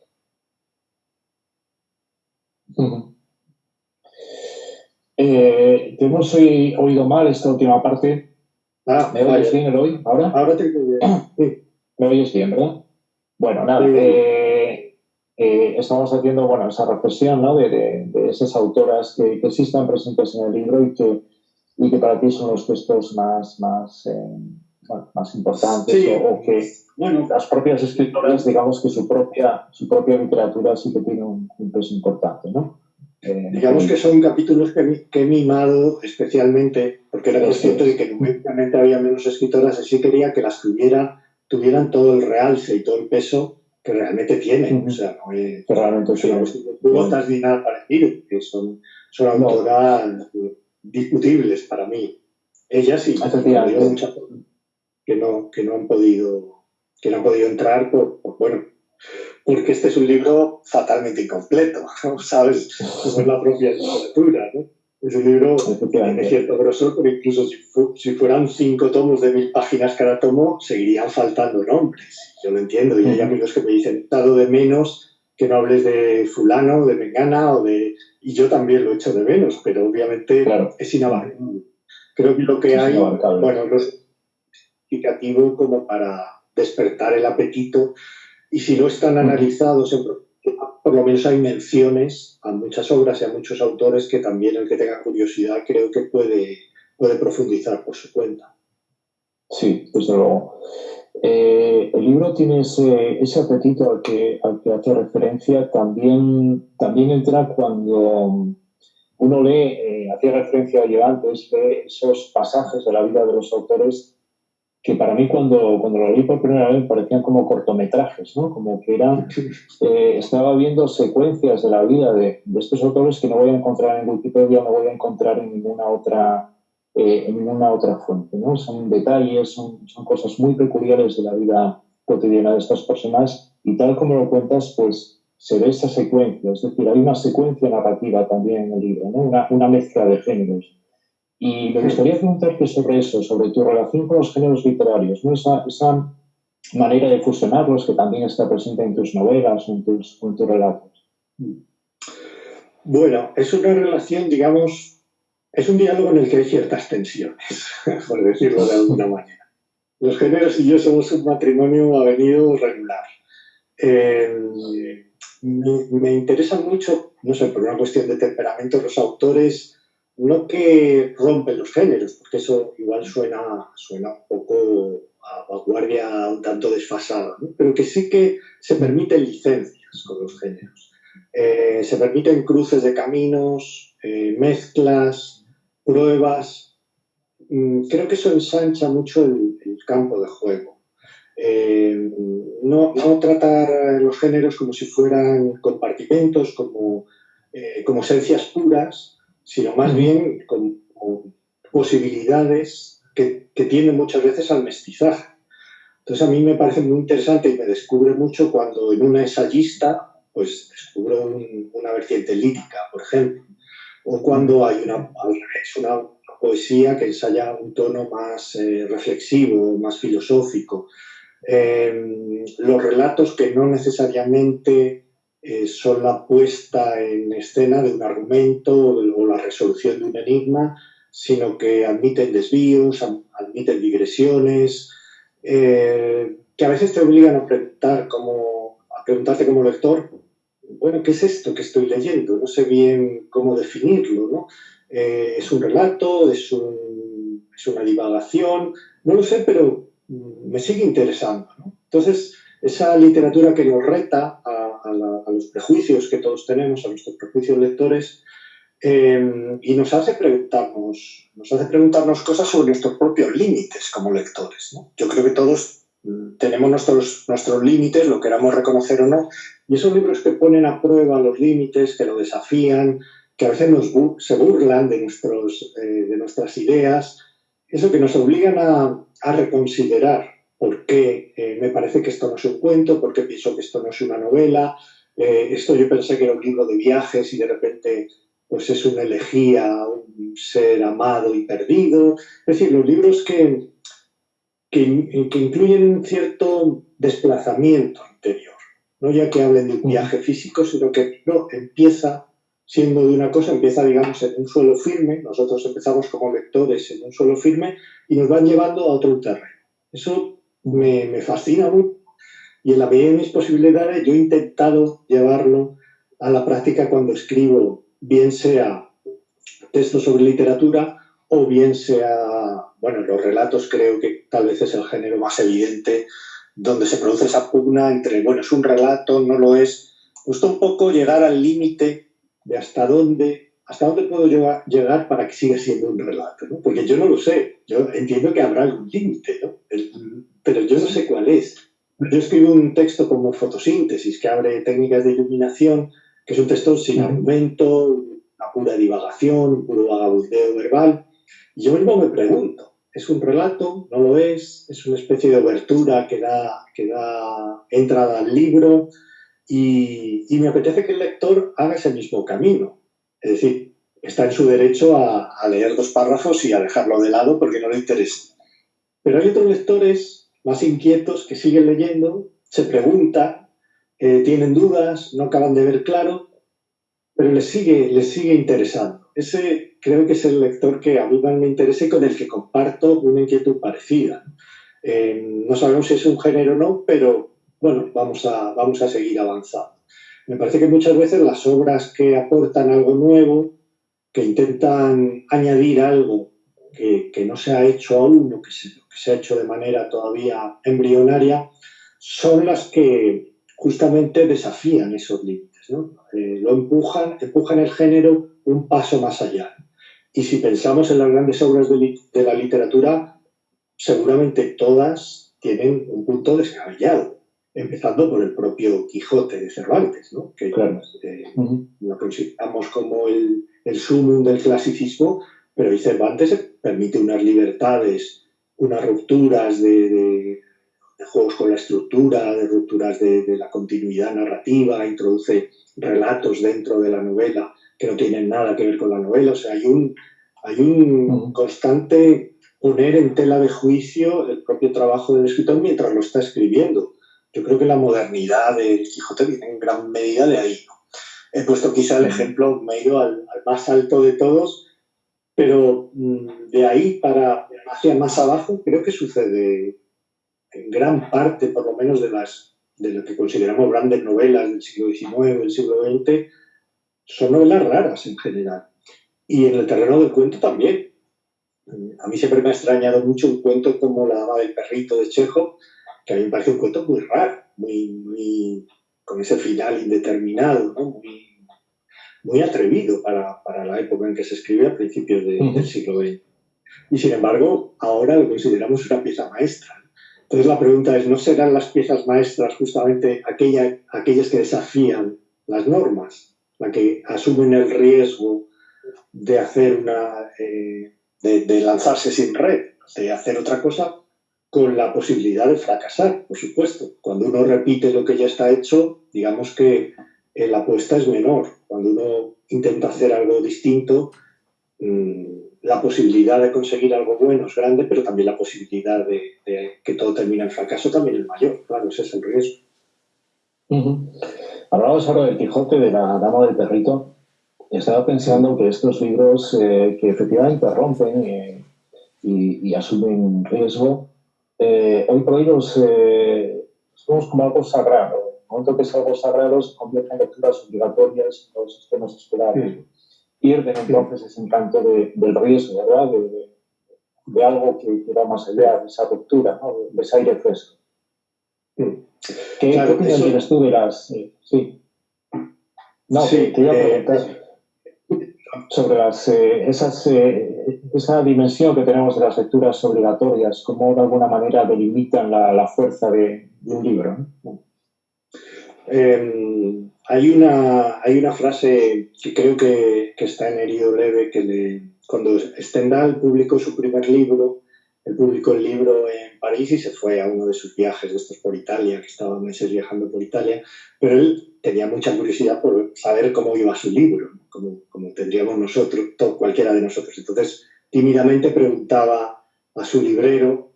Te hemos oído mal esta última parte. ¿Me oyes bien, Eloy? ¿Ahora? Ahora te oigo bien. Sí. ¿Me oyes bien, verdad? Bueno, nada. Estamos haciendo esa reflexión, ¿no? de esas autoras que sí están presentes en el libro y que para ti son los textos más importantes, sí. o que las propias escritoras, digamos que su propia literatura sí que tiene un peso importante, ¿no? Digamos que son capítulos que he mimado especialmente porque era consciente de que numéricamente había menos escritoras y sí quería que las tuvieran todo el realce y todo el peso que realmente tienen. O sea, no es una cuestión de cuotas ni nada parecido, que son autoras discutibles para mí. Ellas sí, hay muchas que no han podido entrar porque este es un libro fatalmente incompleto, ¿sabes? Como es la propia literatura, ¿no? Es un libro que tiene cierto grosor, pero incluso si fueran 5 tomos de 1000 páginas cada tomo, seguirían faltando nombres. Yo lo entiendo, y hay amigos que me dicen, he estado de menos que no hables de fulano, de mengana, y yo también lo echo de menos, pero obviamente es inabarcable. Creo que lo que hay, no es significativo como para despertar el apetito. Y si no están analizados, por lo menos hay menciones a muchas obras y a muchos autores que también el que tenga curiosidad creo que puede profundizar por su cuenta. Sí, desde luego. El libro tiene ese apetito al que hace referencia, también entra cuando uno lee, hacía referencia ayer antes, lee esos pasajes de la vida de los autores que para mí cuando lo leí por primera vez parecían como cortometrajes, ¿no? Como que eran, estaba viendo secuencias de la vida de estos autores que no voy a encontrar en Wikipedia, no voy a encontrar en ninguna otra fuente, ¿no? Son detalles, son cosas muy peculiares de la vida cotidiana de estas personas y tal como lo cuentas, pues se ve esa secuencia, es decir, hay una secuencia narrativa también en el libro, ¿no? Una mezcla de géneros. Y me gustaría preguntarte sobre eso, sobre tu relación con los géneros literarios, ¿no? Esa manera de fusionarlos que también está presente en tus novelas o en tus relatos. Bueno, es una relación, digamos, es un diálogo en el que hay ciertas tensiones, por decirlo de alguna manera. Los géneros y yo somos un matrimonio avenido regular. Me interesan mucho, no sé, por una cuestión de temperamento, los autores, no que rompen los géneros, porque eso igual suena un poco a vanguardia un tanto desfasada, ¿no? Pero que sí que se permiten licencias con los géneros. Se permiten cruces de caminos, mezclas, pruebas. Creo que eso ensancha mucho el campo de juego. No tratar los géneros como si fueran compartimentos, como esencias puras, sino más bien como posibilidades que tienden muchas veces al mestizaje. Entonces a mí me parece muy interesante y me descubre mucho cuando en una ensayista pues descubro una vertiente lírica, por ejemplo, o cuando hay una poesía que ensaya un tono más reflexivo, más filosófico. Los relatos que no necesariamente son la puesta en escena de un argumento o la resolución de un enigma, sino que admiten desvíos, admiten digresiones, que a veces te obligan a preguntarte como lector, bueno, ¿qué es esto que estoy leyendo? No sé bien cómo definirlo, ¿no? ¿Es un relato? ¿Es una divagación? No lo sé, pero me sigue interesando, ¿no? Entonces, esa literatura que nos reta a los prejuicios que todos tenemos, a nuestros prejuicios lectores, y nos hace preguntarnos cosas sobre nuestros propios límites como lectores, ¿no? Yo creo que todos tenemos nuestros límites, lo queramos reconocer o no, y esos libros que ponen a prueba los límites, que lo desafían, que a veces se burlan de nuestras ideas, eso que nos obligan a reconsiderar por qué me parece que esto no es un cuento, por qué pienso que esto no es una novela, esto yo pensé que era un libro de viajes y de repente pues es una elegía, un ser amado y perdido. Es decir, los libros que incluyen un cierto desplazamiento interior, no ya que hablen de un viaje físico, sino que no empieza siendo de una cosa, empieza, digamos, en un suelo firme, nosotros empezamos como lectores en un suelo firme y nos van llevando a otro terreno. Eso me fascina mucho y en la medida de mis posibilidades yo he intentado llevarlo a la práctica cuando escribo, bien sea textos sobre literatura o bien sea, bueno, los relatos creo que tal vez es el género más evidente donde se produce esa pugna entre, bueno, es un relato, no lo es. Gusta un poco llegar al límite de hasta dónde puedo llegar para que siga siendo un relato, ¿no? Porque yo no lo sé, yo entiendo que habrá algún límite, ¿no? Pero yo no sé cuál es. Yo escribo un texto como Fotosíntesis, que abre técnicas de iluminación, que es un texto sin argumento, una pura divagación, un puro vagabundeo verbal. Y yo mismo me pregunto, ¿es un relato? ¿No lo es? ¿Es una especie de obertura que da entrada al libro? Y me apetece que el lector haga ese mismo camino. Es decir, está en su derecho a leer 2 párrafos y a dejarlo de lado porque no le interesa. Pero hay otros lectores más inquietos que siguen leyendo, se preguntan, tienen dudas, no acaban de ver claro, pero les sigue interesando. Ese creo que es el lector que a mí más me interesa y con el que comparto una inquietud parecida. No sabemos si es un género o no, pero bueno, vamos a seguir avanzando. Me parece que muchas veces las obras que aportan algo nuevo, que intentan añadir algo que no se ha hecho aún o que se ha hecho de manera todavía embrionaria, son las que justamente desafían esos límites, ¿no? Lo empujan el género un paso más allá. Y si pensamos en las grandes obras de la literatura, seguramente todas tienen un punto descabellado, empezando por el propio Quijote de Cervantes, ¿no? Que Claro. lo consideramos como el sumum del clasicismo, pero ahí Cervantes permite unas libertades, unas rupturas de juegos con la estructura, de rupturas de la continuidad narrativa, introduce relatos dentro de la novela que no tienen nada que ver con la novela. O sea, hay un constante poner en tela de juicio el propio trabajo del escritor mientras lo está escribiendo. Yo creo que la modernidad del Quijote viene en gran medida de ahí, ¿no? He puesto quizá el ejemplo, me he ido al más alto de todos, pero de ahí para hacia más abajo creo que sucede en gran parte, por lo menos, de lo que consideramos grandes novelas del siglo XIX, del siglo XX, son novelas raras en general. Y en el terreno del cuento también. A mí siempre me ha extrañado mucho un cuento como La dama del perrito de Chekhov, que a mí me parece un cuento muy raro, muy con ese final indeterminado, ¿no? Muy atrevido para la época en que se escribe a principios del siglo XX. Y sin embargo, ahora lo consideramos una pieza maestra. Entonces la pregunta es, ¿no serán las piezas maestras justamente aquellas que desafían las normas, las que asumen el riesgo de hacer de lanzarse sin red, de hacer otra cosa con la posibilidad de fracasar, por supuesto? Cuando uno repite lo que ya está hecho, digamos que la apuesta es menor. Cuando uno intenta hacer algo distinto, la posibilidad de conseguir algo bueno es grande, pero también la posibilidad de que todo termine en fracaso también es mayor. Claro, ese es el riesgo. Hablamos ahora del Quijote, de la dama del perrito. Estaba pensando que estos libros que efectivamente rompen y asumen un riesgo, hoy por hoy los vemos como algo sagrado. En el momento que es algo sagrado se convierte en lecturas obligatorias en los sistemas escolares. Pierden entonces ese encanto del riesgo, ¿verdad? De algo que va más allá, de esa ruptura, ¿no? De ese aire fresco. ¿Qué opinión tienes tú de las...? Sí. No, sí, te iba a preguntar sobre esa dimensión que tenemos de las lecturas obligatorias, cómo de alguna manera delimitan la fuerza de un libro, ¿no? Hay una frase que creo que está en Herido Leve, cuando Stendhal publicó su primer libro, él publicó el libro en París y se fue a uno de sus viajes de estos por Italia, que estaba meses viajando por Italia, pero él tenía mucha curiosidad por saber cómo iba su libro, como tendríamos nosotros, cualquiera de nosotros. Entonces, tímidamente preguntaba a su librero,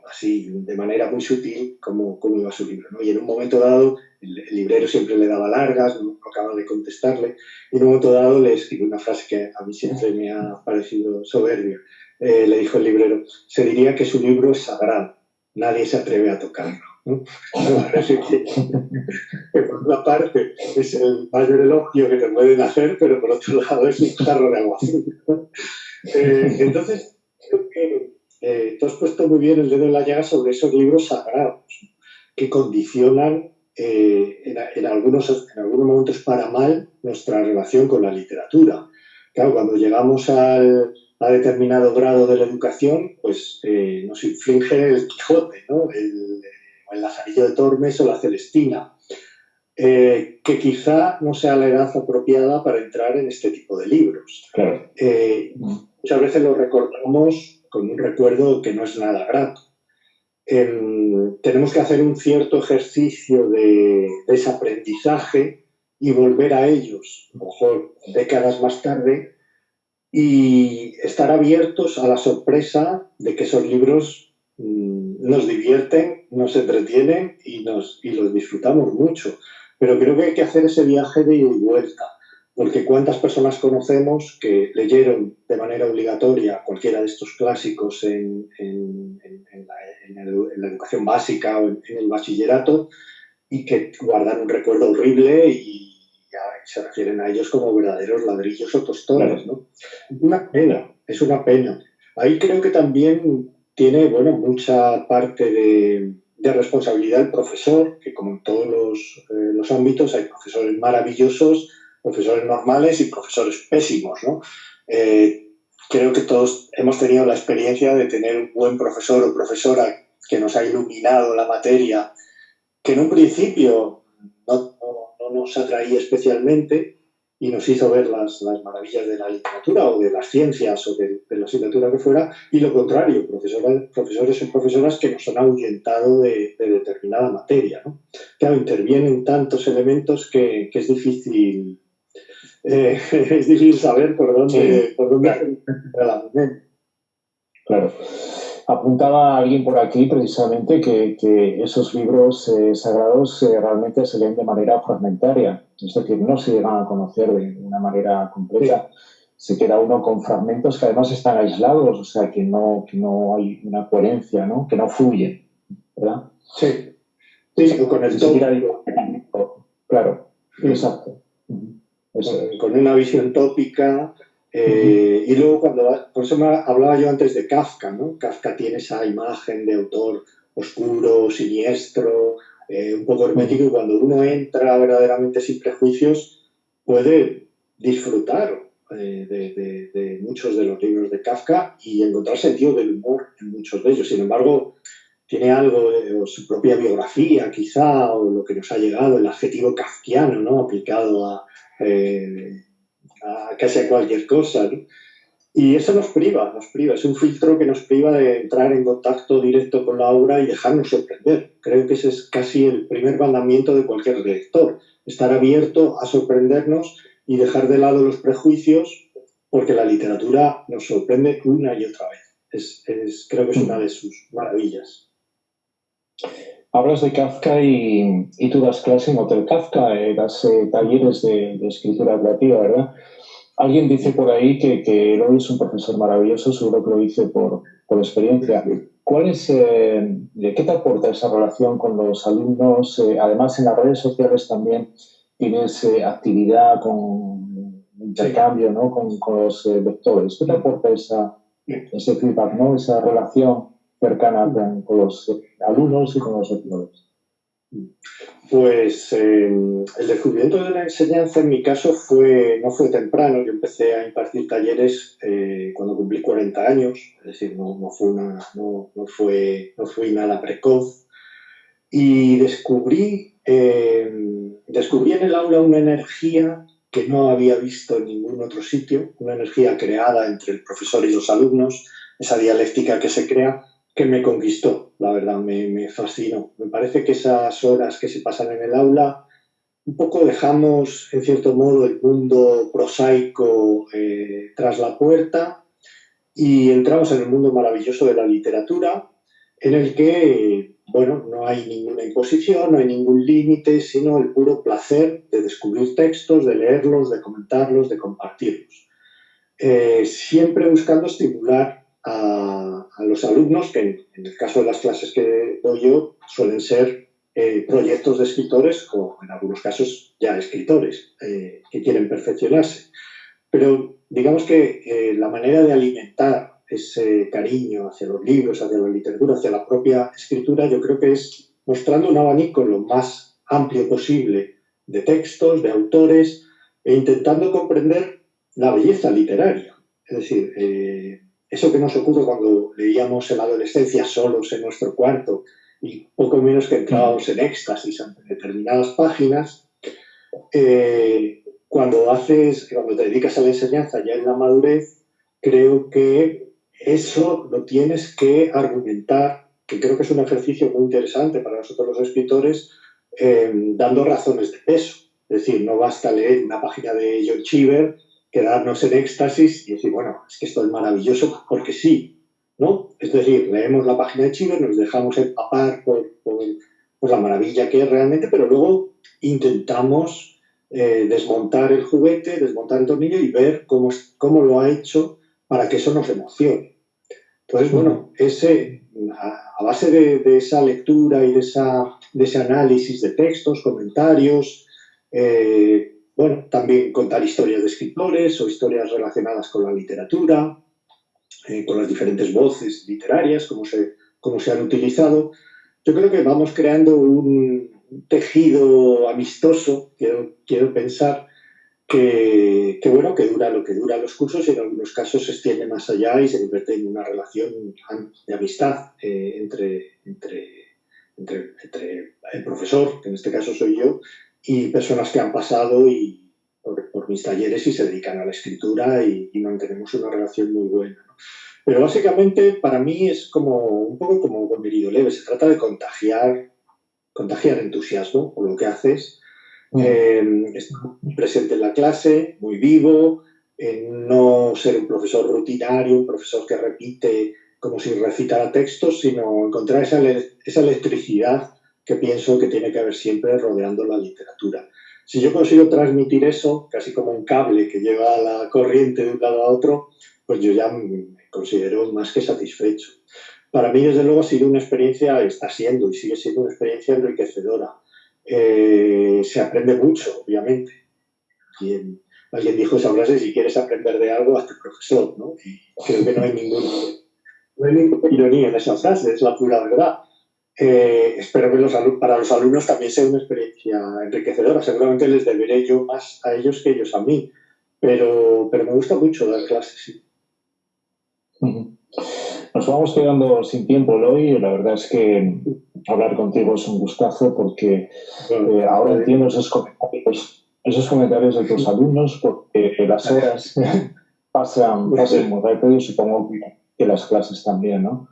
así de manera muy sutil, cómo iba su libro, ¿no? Y en un momento dado, el librero siempre le daba largas, no acababa de contestarle, y en un momento dado le escribió una frase que a mí siempre me ha parecido soberbia. Le dijo el librero, se diría que su libro es sagrado, nadie se atreve a tocarlo, ¿no? Que por una parte es el mayor elogio que te pueden hacer, pero por otro lado es un jarro de agua fría, ¿no? Entonces, creo que tú has puesto muy bien el dedo en la llaga sobre esos libros sagrados que condicionan en algunos momentos para mal nuestra relación con la literatura. Claro, cuando llegamos a determinado grado de la educación, pues nos inflige el Quijote, ¿no? El Lazarillo de Tormes o la Celestina, que quizá no sea la edad apropiada para entrar en este tipo de libros. Claro. Muchas veces lo recordamos con un recuerdo que no es nada grato. Tenemos que hacer un cierto ejercicio de desaprendizaje y volver a ellos, a lo mejor décadas más tarde, y estar abiertos a la sorpresa de que esos libros nos divierten, nos entretienen y los disfrutamos mucho. Pero creo que hay que hacer ese viaje de ida y vuelta, porque cuántas personas conocemos que leyeron de manera obligatoria cualquiera de estos clásicos en la educación básica o en el bachillerato y que guardan un recuerdo horrible y se refieren a ellos como verdaderos ladrillos o tostones, ¿no? Es una pena. Ahí creo que también tiene, mucha parte de responsabilidad el profesor, que como en todos los ámbitos hay profesores maravillosos, profesores normales y profesores pésimos, ¿no? creo que todos hemos tenido la experiencia de tener un buen profesor o profesora que nos ha iluminado la materia, que en un principio no nos atraía especialmente y nos hizo ver las maravillas de la literatura o de las ciencias o de la asignatura que fuera, y lo contrario, profesores o profesoras que nos han ahuyentado de determinada materia, ¿no? Claro, intervienen tantos elementos que es difícil es difícil saber por dónde la mente. Claro. Apuntaba alguien por aquí precisamente que esos libros sagrados realmente se leen de manera fragmentaria, es decir, no se llegan a conocer de una manera completa. Sí. Se queda uno con fragmentos que además están aislados, o sea, que no hay una coherencia, ¿no? Que no fluye, ¿verdad? Sí. Sí, o con el tópico. Claro, exacto. Con una visión tópica. Y luego por eso hablaba yo antes de Kafka, ¿no? Kafka tiene esa imagen de autor oscuro, siniestro, un poco hermético, y cuando uno entra verdaderamente sin prejuicios puede disfrutar de muchos de los libros de Kafka y encontrar sentido del humor en muchos de ellos. Sin embargo, tiene algo de su propia biografía quizá, o lo que nos ha llegado, el adjetivo kafkiano, ¿no? Aplicado a casi a cualquier cosa, ¿no? Y eso nos priva, es un filtro que nos priva de entrar en contacto directo con la obra y dejarnos sorprender. Creo que ese es casi el primer mandamiento de cualquier lector, estar abierto a sorprendernos y dejar de lado los prejuicios, porque la literatura nos sorprende una y otra vez. Creo que es una de sus maravillas. Hablas de Kafka y tú das clase en Hotel Kafka, das talleres de escritura creativa, ¿verdad? Alguien dice por ahí que Eloy es un profesor maravilloso, seguro que lo dice por experiencia. ¿Qué te aporta esa relación con los alumnos? Además, en las redes sociales también tienes actividad con intercambio, ¿no? con los lectores. ¿Qué te aporta ese feedback, ¿no? Esa relación cercana con los alumnos y con los lectores? Pues el descubrimiento de la enseñanza en mi caso no fue temprano. Yo empecé a impartir talleres cuando cumplí 40 años, es decir, no fui nada precoz. Y descubrí en el aula una energía que no había visto en ningún otro sitio, una energía creada entre el profesor y los alumnos, esa dialéctica que se crea, que me conquistó, la verdad, me fascinó. Me parece que esas horas que se pasan en el aula, un poco dejamos, en cierto modo, el mundo prosaico tras la puerta y entramos en el mundo maravilloso de la literatura, en el que, bueno, no hay ninguna imposición, no hay ningún límite, sino el puro placer de descubrir textos, de leerlos, de comentarlos, de compartirlos. Siempre buscando estimular a los alumnos, que en el caso de las clases que doy yo suelen ser proyectos de escritores o en algunos casos ya escritores que quieren perfeccionarse. Pero digamos que la manera de alimentar ese cariño hacia los libros, hacia la literatura, hacia la propia escritura, yo creo que es mostrando un abanico lo más amplio posible de textos, de autores, e intentando comprender la belleza literaria. Es decir, eso que nos ocurre cuando leíamos en la adolescencia solos en nuestro cuarto y poco menos que entrábamos en éxtasis ante determinadas páginas, cuando te dedicas a la enseñanza ya en la madurez, creo que eso lo tienes que argumentar, que creo que es un ejercicio muy interesante para nosotros los escritores, dando razones de peso. Es decir, no basta leer una página de John Cheever, quedarnos en éxtasis y decir, bueno, es que esto es maravilloso porque sí, ¿no? Es decir, leemos la página de Cheever, nos dejamos empapar por la maravilla que es realmente, pero luego intentamos desmontar el juguete, desmontar el tornillo y ver cómo lo ha hecho para que eso nos emocione. Entonces, bueno, a base de esa lectura y de ese análisis de textos, comentarios, bueno, también contar historias de escritores o historias relacionadas con la literatura, con las diferentes voces literarias, cómo se han utilizado. Yo creo que vamos creando un tejido amistoso, quiero pensar, bueno, que dura lo que dura los cursos y en algunos casos se extiende más allá y se convierte en una relación de amistad entre el profesor, que en este caso soy yo, y personas que han pasado por mis talleres y se dedican a la escritura y mantenemos una relación muy buena, ¿no? Pero básicamente para mí es como un poco como con herido leve, se trata de contagiar entusiasmo por lo que haces, estar muy presente en la clase, muy vivo, no ser un profesor rutinario, un profesor que repite como si recitara textos, sino encontrar esa electricidad que pienso que tiene que haber siempre rodeando la literatura. Si yo consigo transmitir eso, casi como un cable que lleva la corriente de un lado a otro, pues yo ya me considero más que satisfecho. Para mí, desde luego, ha sido una experiencia, está siendo y sigue siendo una experiencia enriquecedora. Se aprende mucho, obviamente. Alguien dijo esa frase, si quieres aprender de algo, hazte profesor, ¿no? Y creo que no hay ninguna ironía en esa frase, es la pura verdad. Espero que para los alumnos también sea una experiencia enriquecedora. Seguramente les deberé yo más a ellos que ellos a mí, pero me gusta mucho dar clases, sí. Nos vamos quedando sin tiempo, Eloy. La verdad es que hablar contigo es un gustazo porque ahora entiendo esos comentarios de tus alumnos, porque las horas pasan muy rápido y supongo que las clases también, ¿no?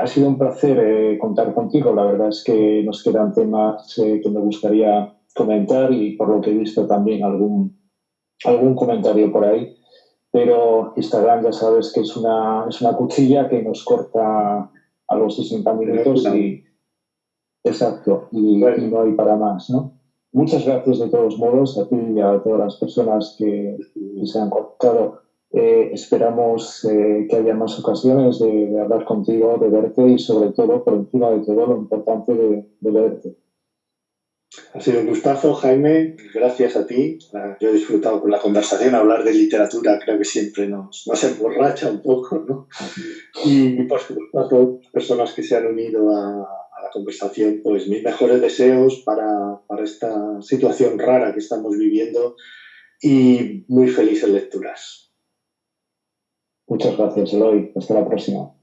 Ha sido un placer contar contigo. La verdad es que nos quedan temas que me gustaría comentar y por lo que he visto también algún comentario por ahí. Pero Instagram ya sabes que es una cuchilla que nos corta a los 60 minutos exacto, y no hay para más, ¿no? Muchas gracias de todos modos a ti y a todas las personas que se han conectado. Esperamos que haya más ocasiones de hablar contigo, de verte y sobre todo, por encima de todo, lo importante de verte. Ha sido un gustazo, Jaime. Gracias a ti. Yo he disfrutado con la conversación. Hablar de literatura creo que siempre nos emborracha un poco, ¿no? Y por supuesto a todas las personas que se han unido a la conversación, pues mis mejores deseos para esta situación rara que estamos viviendo y muy felices lecturas. Muchas gracias, Eloy. Hasta la próxima.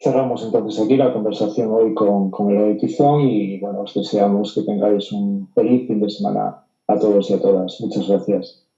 Cerramos entonces aquí la conversación hoy con Eloy Tizón y bueno, os deseamos que tengáis un feliz fin de semana a todos y a todas. Muchas gracias.